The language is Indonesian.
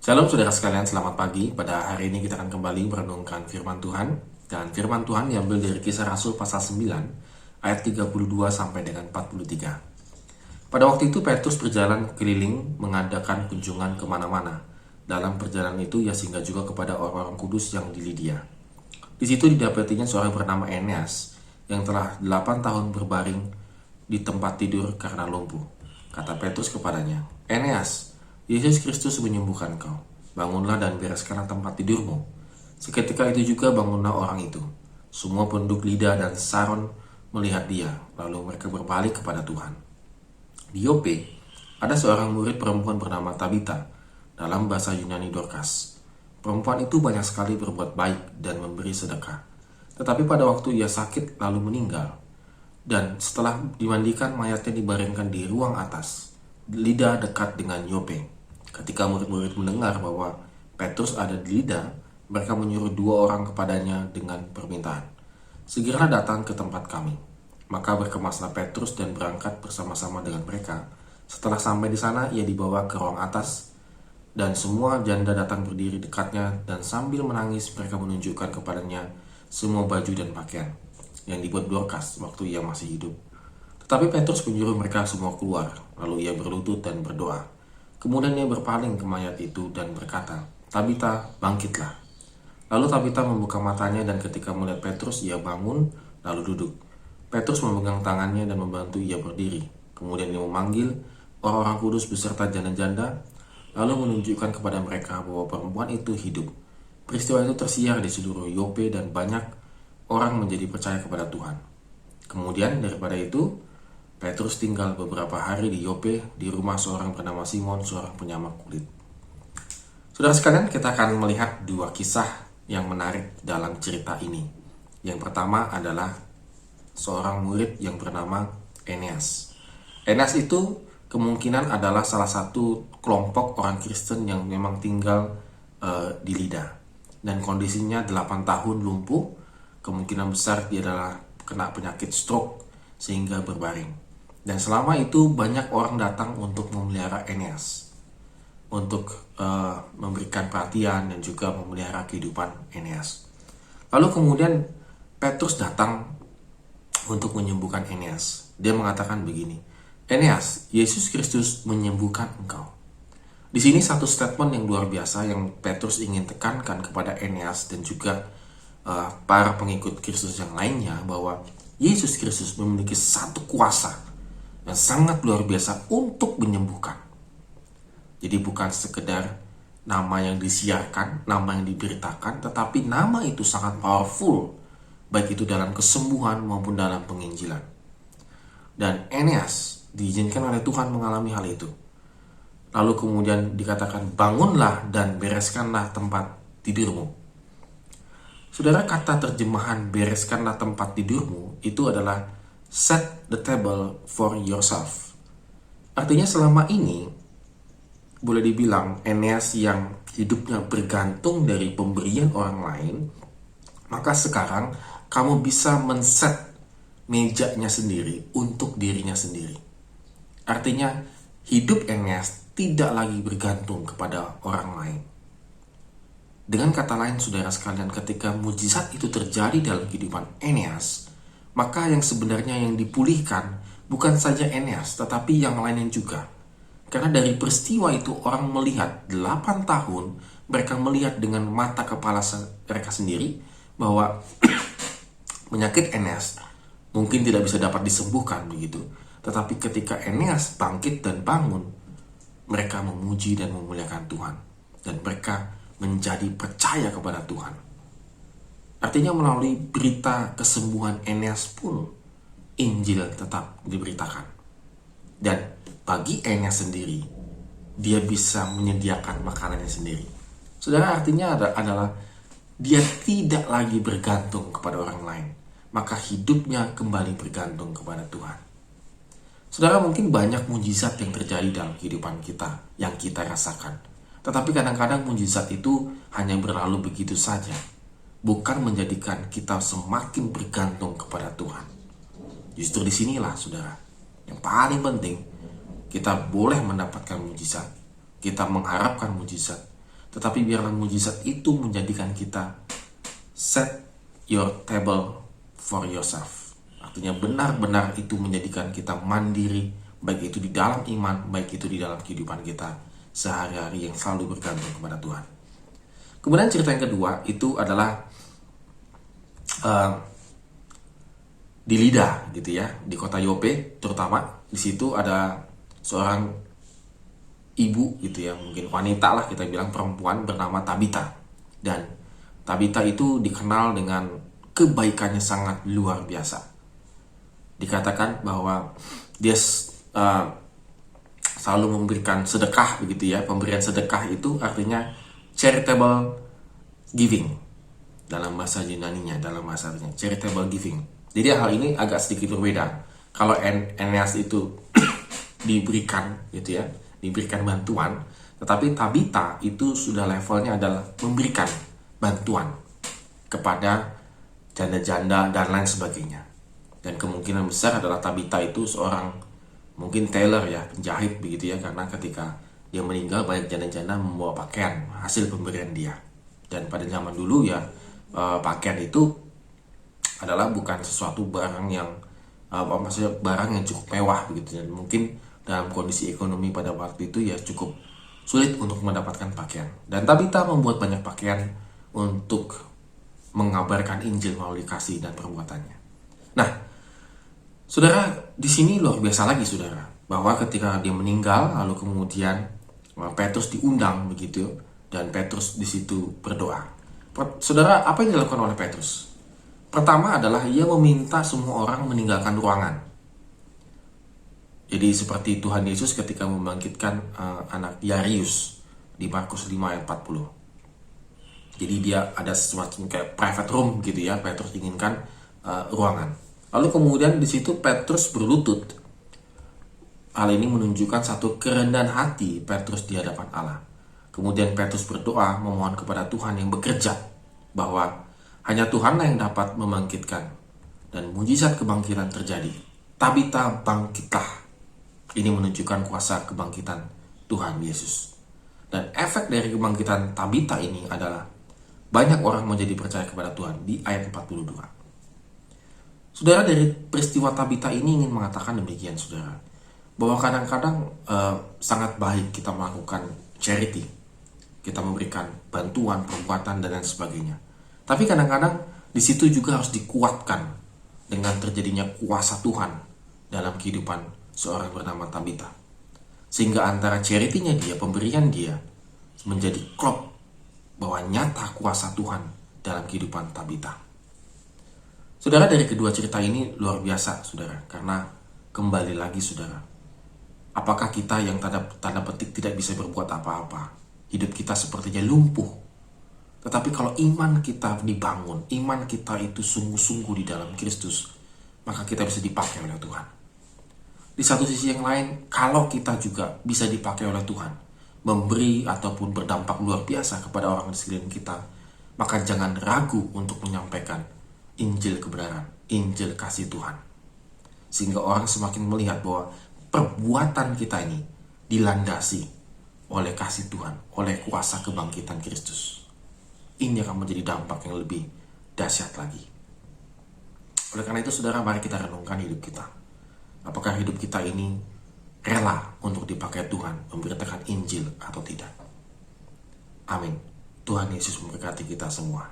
Shalom saudara sekalian, selamat pagi. Pada hari ini kita akan kembali merenungkan firman Tuhan. Dan firman Tuhan diambil dari Kisah Rasul pasal 9 ayat 32 sampai dengan 43. Pada waktu itu Petrus berjalan keliling mengadakan kunjungan kemana-mana. Dalam perjalanan itu ia singgah juga kepada orang-orang kudus yang di Lidia. Di situ didapatinya seorang bernama Eneas yang telah 8 tahun berbaring di tempat tidur karena lumpuh. Kata Petrus kepadanya, "Eneas, Yesus Kristus menyembuhkan kau. Bangunlah dan bereskanlah tempat tidurmu." Seketika itu juga bangunlah orang itu. Semua penduduk Lida dan Saron melihat dia, lalu mereka berbalik kepada Tuhan. Di Yope, ada seorang murid perempuan bernama Tabita, dalam bahasa Yunani Dorcas. Perempuan itu banyak sekali berbuat baik dan memberi sedekah. Tetapi pada waktu ia sakit lalu meninggal, dan setelah dimandikan mayatnya dibaringkan di ruang atas, Lida dekat dengan Yope. Ketika murid-murid mendengar bahwa Petrus ada di Lida, mereka menyuruh 2 orang kepadanya dengan permintaan, "Segera datang ke tempat kami." Maka berkemaslah Petrus dan berangkat bersama-sama dengan mereka. Setelah sampai di sana, ia dibawa ke ruang atas, dan semua janda datang berdiri dekatnya, dan sambil menangis mereka menunjukkan kepadanya semua baju dan pakaian yang dibuat Dorcas waktu ia masih hidup. Tetapi Petrus menyuruh mereka semua keluar, lalu ia berlutut dan berdoa. Kemudian ia berpaling ke mayat itu dan berkata, "Tabita, bangkitlah." Lalu Tabita membuka matanya dan ketika melihat Petrus, ia bangun lalu duduk. Petrus memegang tangannya dan membantu ia berdiri. Kemudian ia memanggil orang-orang kudus beserta janda-janda, lalu menunjukkan kepada mereka bahwa perempuan itu hidup. Peristiwa itu tersiar di seluruh Yope dan banyak orang menjadi percaya kepada Tuhan. Kemudian daripada itu, Petrus tinggal beberapa hari di Yope di rumah seorang bernama Simon, seorang penyamak kulit. Saudara sekalian, kita akan melihat 2 kisah yang menarik dalam cerita ini. Yang pertama adalah seorang murid yang bernama Eneas. Eneas itu kemungkinan adalah salah satu kelompok orang Kristen yang memang tinggal di Lida. Dan kondisinya 8 tahun lumpuh, kemungkinan besar dia adalah kena penyakit stroke sehingga berbaring. Dan selama itu banyak orang datang untuk memelihara Eneas, untuk memberikan perhatian dan juga memelihara kehidupan Eneas. Lalu kemudian Petrus datang untuk menyembuhkan Eneas. Dia mengatakan begini, "Eneas, Yesus Kristus menyembuhkan engkau." Di sini satu statement yang luar biasa yang Petrus ingin tekankan kepada Eneas dan juga para pengikut Kristus yang lainnya, bahwa Yesus Kristus memiliki satu kuasa yang sangat luar biasa untuk menyembuhkan. Jadi bukan sekedar nama yang disiarkan, nama yang diberitakan, tetapi nama itu sangat powerful, baik itu dalam kesembuhan maupun dalam penginjilan. Dan Eneas diizinkan oleh Tuhan mengalami hal itu. Lalu kemudian dikatakan, "Bangunlah dan bereskanlah tempat tidurmu." Saudara, kata terjemahan "bereskanlah tempat tidurmu" itu adalah set the table for yourself. Artinya selama ini boleh dibilang Eneas yang hidupnya bergantung dari pemberian orang lain, maka sekarang kamu bisa men-set mejanya sendiri untuk dirinya sendiri. Artinya hidup Eneas tidak lagi bergantung kepada orang lain. Dengan kata lain, saudara sekalian, ketika mujizat itu terjadi dalam kehidupan Eneas, maka yang sebenarnya yang dipulihkan bukan saja Eneas, tetapi yang lainnya juga. Karena dari peristiwa itu orang melihat 8 tahun, mereka melihat dengan mata kepala mereka sendiri bahwa penyakit Eneas mungkin tidak bisa dapat disembuhkan begitu. Tetapi ketika Eneas bangkit dan bangun, mereka memuji dan memuliakan Tuhan. Dan mereka menjadi percaya kepada Tuhan. Artinya melalui berita kesembuhan Eneas pun Injil tetap diberitakan. Dan bagi Eneas sendiri, dia bisa menyediakan makanannya sendiri. Saudara, artinya adalah dia tidak lagi bergantung kepada orang lain, maka hidupnya kembali bergantung kepada Tuhan. Saudara, mungkin banyak mujizat yang terjadi dalam kehidupan kita yang kita rasakan. Tetapi kadang-kadang mujizat itu hanya berlalu begitu saja, bukan menjadikan kita semakin bergantung kepada Tuhan. Justru disinilah, saudara, yang paling penting, kita boleh mendapatkan mujizat, kita mengharapkan mujizat, tetapi biarlah mujizat itu menjadikan kita set your table for yourself. Artinya benar-benar itu menjadikan kita mandiri, baik itu di dalam iman, baik itu di dalam kehidupan kita sehari-hari yang selalu bergantung kepada Tuhan. Kemudian cerita yang kedua itu adalah di Lida gitu ya, di kota Yope terutama. Di situ ada seorang ibu gitu ya, mungkin wanita lah kita bilang, perempuan bernama Tabita. Dan Tabita itu dikenal dengan kebaikannya sangat luar biasa. Dikatakan bahwa dia selalu memberikan sedekah begitu ya. Pemberian sedekah itu artinya charitable giving dalam bahasa Yunaninya, dalam bahasanya charitable giving. Jadi hal ini agak sedikit berbeda. Kalau Eneas itu diberikan gitu ya, diberikan bantuan, tetapi Tabita itu sudah levelnya adalah memberikan bantuan kepada janda-janda dan lain sebagainya. Dan kemungkinan besar adalah Tabita itu seorang mungkin tailor ya, penjahit begitu ya, karena ketika dia meninggal banyak janda-janda membawa pakaian hasil pemberian dia. Dan pada zaman dulu ya, pakaian itu adalah bukan sesuatu barang yang maksudnya barang yang cukup mewah begitu, dan mungkin dalam kondisi ekonomi pada waktu itu ya cukup sulit untuk mendapatkan pakaian. Dan Tabita membuat banyak pakaian untuk mengabarkan Injil melalui kasih dan perbuatannya. Nah, saudara, di sini luar biasa lagi saudara, bahwa ketika dia meninggal lalu kemudian Petrus diundang begitu, dan Petrus di situ berdoa. Saudara, apa yang dilakukan oleh Petrus? Pertama adalah ia meminta semua orang meninggalkan ruangan. Jadi seperti Tuhan Yesus ketika membangkitkan anak Yairus di Markus 5 ayat 40. Jadi dia ada semacam kayak private room gitu ya, Petrus inginkan ruangan. Lalu kemudian di situ Petrus berlutut. Hal ini menunjukkan satu kerendahan hati Petrus di hadapan Allah. Kemudian Petrus berdoa memohon kepada Tuhan yang bekerja, bahwa hanya Tuhanlah yang dapat membangkitkan, dan mujizat kebangkitan terjadi. Tabita, bangkitlah. Ini menunjukkan kuasa kebangkitan Tuhan Yesus. Dan efek dari kebangkitan Tabita ini adalah banyak orang menjadi percaya kepada Tuhan di ayat 42. Saudara, dari peristiwa Tabita ini ingin mengatakan demikian saudara, bahwa kadang-kadang sangat baik kita melakukan charity, kita memberikan bantuan, perbuatan, dan lain sebagainya. Tapi kadang-kadang di situ juga harus dikuatkan dengan terjadinya kuasa Tuhan dalam kehidupan seorang bernama Tabita. Sehingga antara charity-nya dia, pemberian dia, menjadi klop bahwa nyata kuasa Tuhan dalam kehidupan Tabita. Saudara, dari kedua cerita ini luar biasa saudara, karena kembali lagi saudara, apakah kita yang tanda petik tidak bisa berbuat apa-apa? Hidup kita sepertinya lumpuh. Tetapi kalau iman kita dibangun, iman kita itu sungguh-sungguh di dalam Kristus, maka kita bisa dipakai oleh Tuhan. Di satu sisi yang lain, kalau kita juga bisa dipakai oleh Tuhan, memberi ataupun berdampak luar biasa kepada orang di sekeliling kita, maka jangan ragu untuk menyampaikan Injil kebenaran, Injil kasih Tuhan. Sehingga orang semakin melihat bahwa perbuatan kita ini dilandasi oleh kasih Tuhan, oleh kuasa kebangkitan Kristus. Ini akan menjadi dampak yang lebih dahsyat lagi. Oleh karena itu saudara, mari kita renungkan hidup kita. Apakah hidup kita ini rela untuk dipakai Tuhan memberitakan Injil atau tidak? Amin. Tuhan Yesus memberkati kita semua.